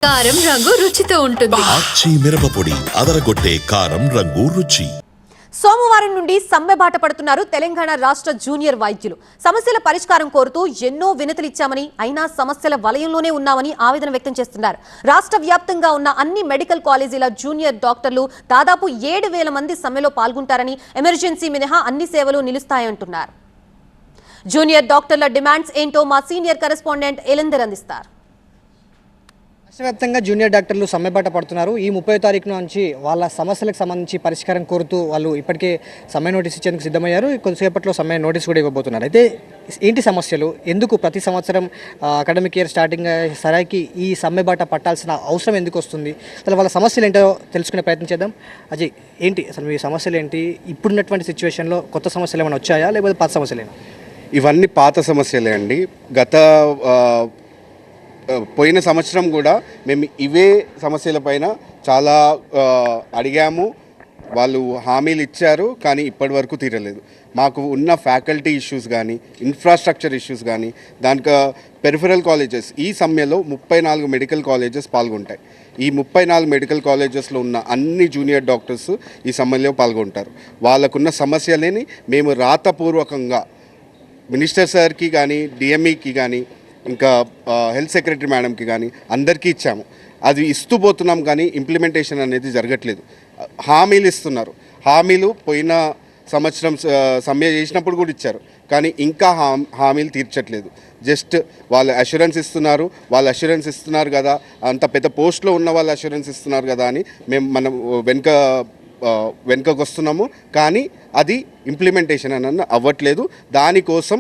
కారం రంగు రుచితో ఉంటుంది. ఆచి మిరపపొడి అదరగొట్టే కారం రంగు రుచి. సోమవారం నుండి సమ్మెబాట పడుతున్నారు తెలంగాణ రాష్ట్ర జూనియర్ వైద్యులు. సమస్యల పరిష్కారం కోరుతూ ఎన్నో వినతులు ఇచ్చామని, అయినా సమస్యల వలయంలోనే ఉన్నామని ఆవేదన వ్యక్తం చేస్తున్నారు. రాష్ట్ర వ్యాప్తంగా ఉన్న అన్ని మెడికల్ కాలేజీల జూనియర్ డాక్టర్లు దాదాపు 7,000 మంది సమ్మెలో పాల్గొంటారని, ఎమర్జెన్సీ మినహా అన్ని సేవలు నిలుస్తాయంటున్నారు. జూనియర్ డాక్టర్ల డిమాండ్స్ ఏంటో మా సీనియర్ కరెస్పాండెంట్ ఎలందర్ అందిస్తారు. రాష్ట్రవ్యాప్తంగా జూనియర్ డాక్టర్లు సమ్మెబాట పడుతున్నారు. ఈ 30వ తారీఖు నుంచి వాళ్ళ సమస్యలకు సంబంధించి పరిష్కారం కోరుతూ వాళ్ళు ఇప్పటికే సమ్మె నోటీస్ ఇచ్చేందుకు సిద్ధమయ్యారు. కొద్దిసేపట్లో సమ్మె నోటీస్ కూడా ఇవ్వబోతున్నారు. అయితే ఏంటి సమస్యలు, ఎందుకు ప్రతి సంవత్సరం అకాడమిక్ ఇయర్ స్టార్టింగ్ సరాయికి ఈ సమ్మెబాట పట్టాల్సిన అవసరం ఎందుకు వస్తుంది, అసలు వాళ్ళ సమస్యలు ఏంటో తెలుసుకునే ప్రయత్నం చేద్దాం. అజయ్, ఏంటి అసలు మీ సమస్యలు ఏంటి? ఇప్పుడున్నటువంటి సిచ్యువేషన్లో కొత్త సమస్యలు ఏమైనా వచ్చాయా, లేకపోతే పాత సమస్యలేనా? ఇవన్నీ పాత సమస్యలే అండి. పోయిన సంవత్సరం కూడా మేము ఇవే సమస్యలపైన చాలా అడిగాము. వాళ్ళు హామీలు ఇచ్చారు, కానీ ఇప్పటి వరకు తీరలేదు. మాకు ఉన్న ఫ్యాకల్టీ ఇష్యూస్ కానీ, ఇన్ఫ్రాస్ట్రక్చర్ ఇష్యూస్ కానీ, దానికి పెరిఫరల్ కాలేజెస్, ఈ సమ్మెలో 34 మెడికల్ కాలేజెస్ పాల్గొంటాయి. ఈ 34 మెడికల్ కాలేజెస్లో ఉన్న అన్ని జూనియర్ డాక్టర్స్ ఈ సమ్మెలో పాల్గొంటారు. వాళ్ళకున్న సమస్యలని మేము రాతపూర్వకంగా మినిస్టర్ సార్కి కానీ, డిఎంఈకి కానీ, ఇంకా హెల్త్ సెక్రటరీ మేడంకి కానీ అందరికీ ఇచ్చాము. అది ఇస్తూ పోతున్నాం, కానీ ఇంప్లిమెంటేషన్ అనేది జరగట్లేదు. హామీలు ఇస్తున్నారు. హామీలు పోయిన సంవత్సరం సమ్మె చేసినప్పుడు కూడా ఇచ్చారు, కానీ ఇంకా హామీలు తీర్చట్లేదు. జస్ట్ వాళ్ళు అష్యూరెన్స్ ఇస్తున్నారు కదా, అంత పెద్ద పోస్ట్లో ఉన్న వాళ్ళు అష్యూరెన్స్ ఇస్తున్నారు కదా అని మనం వెనుకకు వస్తున్నాము, కానీ అది ఇంప్లిమెంటేషన్ అని అవ్వట్లేదు. దానికోసం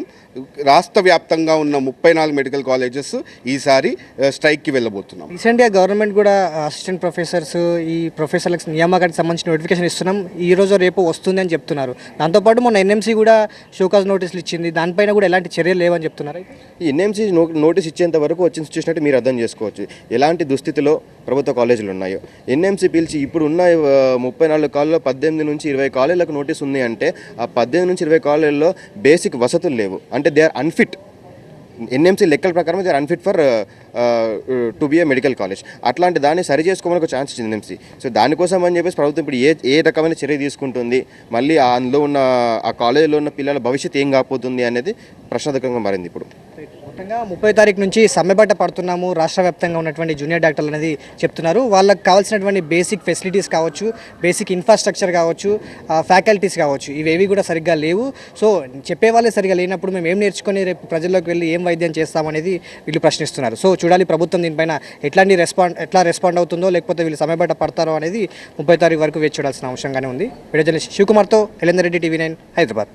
రాష్ట్ర వ్యాప్తంగా ఉన్న 34 మెడికల్ కాలేజెస్ ఈసారి స్ట్రైక్కి వెళ్ళబోతున్నాం. రీసెంట్గా గవర్నమెంట్ కూడా అసిస్టెంట్ ప్రొఫెసర్స్, ఈ ప్రొఫెసర్లకు నియామకానికి సంబంధించిన నోటిఫికేషన్ ఇస్తున్నాం, ఈ రోజు రేపు వస్తుంది అని చెప్తున్నారు. దాంతోపాటు మొన్న ఎన్ఎంసీ కూడా షోకాజ్ నోటీసులు ఇచ్చింది, దానిపైన కూడా ఎలాంటి చర్యలు లేవని చెప్తున్నారు. ఈ ఎన్ఎంసీ నోటీస్ ఇచ్చేంత వరకు వచ్చిన సిచ్యువేషన్ అంటే మీరు అర్థం చేసుకోవచ్చు ఎలాంటి దుస్థితిలో ప్రభుత్వ కాలేజీలు ఉన్నాయో. ఎన్ఎంసీ పిలిచి ఇప్పుడు ఉన్న 34 కాలేజీలో 18 నుంచి 20 కాలేజీలకు నోటీస్ ఉంది అంటే ఆ 18 నుంచి 20 కాలేజీల్లో బేసిక్ వసతులు లేవు, అంటే దే ఆర్ అన్ఫిట్. ఎన్ఎంసీ లెక్కల ప్రకారం they are unfit for to be a medical college. అట్లాంటి దాన్ని సరి చేసుకోవడానికి ఒక ఛాన్స్ ఇచ్చింది ఎన్ఎంసీ. సో దానికోసం అని చెప్పేసి ప్రభుత్వం ఇప్పుడు ఏ రకమైన చర్య తీసుకుంటుంది, మళ్ళీ అందులో ఉన్న ఆ కాలేజీలో ఉన్న పిల్లల భవిష్యత్తు ఏం కాకపోతుంది అనేది ప్రశ్నార్థకంగా మారింది. ఇప్పుడు మొత్తంగా 30వ తారీఖు నుంచి సమ్మెబాట పడుతున్నాము రాష్ట్ర వ్యాప్తంగా ఉన్నటువంటి జూనియర్ డాక్టర్లు అనేది చెప్తున్నారు. వాళ్ళకి కావాల్సినటువంటి బేసిక్ ఫెసిలిటీస్ కావచ్చు, బేసిక్ ఇన్ఫ్రాస్ట్రక్చర్ కావచ్చు, ఫ్యాకల్టీస్ కావచ్చు, ఇవేవి కూడా సరిగ్గా లేవు. సో చెప్పేవాళ్ళే సరిగ్గా లేనప్పుడు మేము ఏం నేర్చుకొని రేపు ప్రజల్లోకి వెళ్ళి ఏం వైద్యం చేస్తామనేది వీళ్ళు ప్రశ్నిస్తున్నారు. సో చూడాలి ప్రభుత్వం దీనిపైన ఎట్లా రెస్పాండ్ అవుతుందో, లేకపోతే వీళ్ళు సమ్మెబాట పడతారో అనేది 30వ తారీఖు వరకు వేచి చూడాల్సిన అవసరంగానే ఉంది. వీడియో జర్నలిస్ట్ శివకుమార్తో ఎలందర్ రెడ్డి, TV9 హైదరాబాద్.